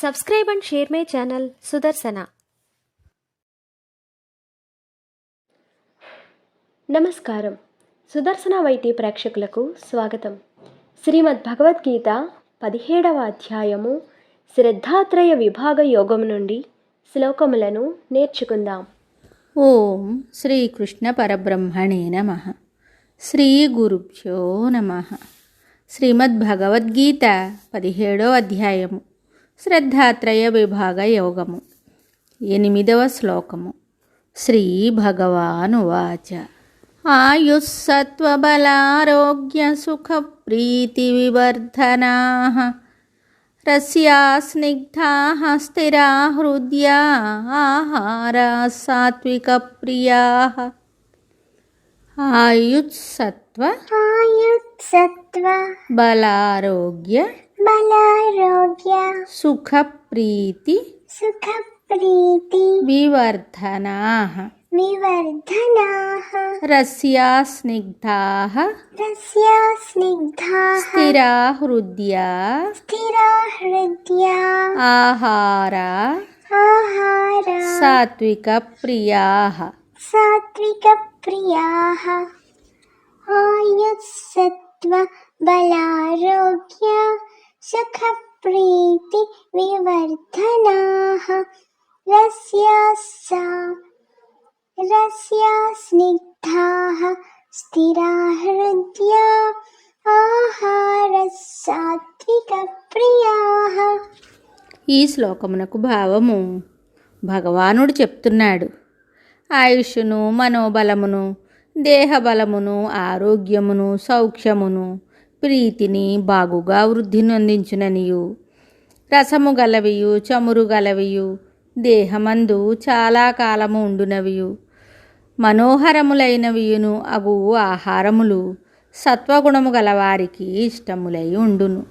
Subscribe and share my channel Sudarshana. నమస్కారం. Sudarshana YT ప్రేక్షకులకు స్వాగతం. శ్రీమద్ భగవద్గీత 17వ అధ్యాయము శ్రద్ధాత్రయ విభాగ యోగం నుండి శ్లోకములను నేర్చుకుందాం. ఓం శ్రీకృష్ణ పరబ్రహ్మణే నమః. శ్రీ గురుభ్యో నమః. శ్రీమద్ భగవద్గీత 17వ అధ్యాయము శ్రద్ధాత్రయ విభాగ యోగము. 8వ శ్లోకము. శ్రీ భగవానువాచ ఆయుస్సత్వబలారోగ్య సుఖ ప్రీతి వివర్ధనాః రస్యా స్నిగ్ధాః స్థిరా హృద్యా ఆహారాః సాత్విక ప్రియాః. ఆయుస్సత్వ బలారోగ్య సుఖ ప్రీతి వివర్ధనాః రస్యా స్నిగ్ధాః స్థిరా హృద్యా ఆహారా సాత్విక ప్రియాః. ఆయుస్సత్వ బలారోగ్య సుఖ ప్రీతి వివర్ధనాః రస్యా స్నిగ్ధాః స్థిరా హృద్యా ఆహారః సాత్విక ప్రియాః. ఈ శ్లోకమునకు భావము భగవానుడు చెప్తున్నాడు. ఆయుష్ను, మనోబలమును, దేహబలమును, ఆరోగ్యమును, సౌఖ్యమును, ప్రీతిని బాగుగా వృద్ధి నొందించుననియు, రసము గలవియు, చమురు గలవియు, దేహమందు చాలా కాలము ఉండునవియు, మనోహరములైనవియును అగు ఆహారములు సత్వగుణము గలవారికి ఇష్టములై ఉండును.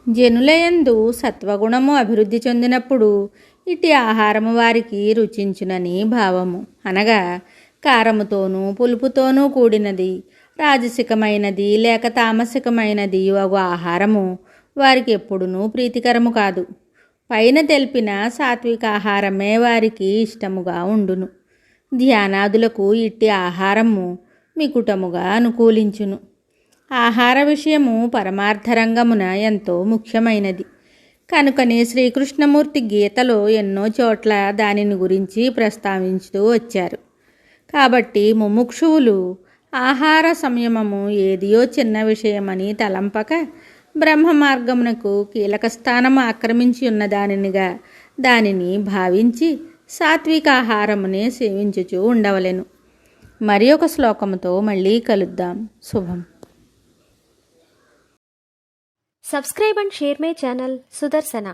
జనులయందు సత్వగుణము అభివృద్ధి చెందినప్పుడు ఇట్టి ఆహారము వారికి రుచించునని భావము. అనగా కారముతోనూ పులుపుతోనూ కూడినది, రాజసికమైనది లేక తామసికమైనది అగు ఆహారము వారికి ఎప్పుడునూ ప్రీతికరము కాదు. పైన తెలిపిన సాత్విక ఆహారమే వారికి ఇష్టముగా ఉండును. ధ్యానాదులకు ఇట్టి ఆహారము మికుటముగా అనుకూలించును. ఆహార విషయము పరమార్థరంగమున ఎంతో ముఖ్యమైనది కనుకనే శ్రీకృష్ణమూర్తి గీతలో ఎన్నో చోట్ల దానిని గురించి ప్రస్తావించుతూ వచ్చారు. కాబట్టి ముముక్షువులు ఆహార సంయమము ఏదియో చిన్న విషయమని తలంపక బ్రహ్మ మార్గమునకు కీలక స్థానము ఆక్రమించి ఉన్న దానిని భావించి సాత్వికాహారమునే సేవించుచూ ఉండవలెను. మరి ఒక శ్లోకముతో మళ్ళీ కలుద్దాం. శుభం. Subscribe and share my channel Sudarshana.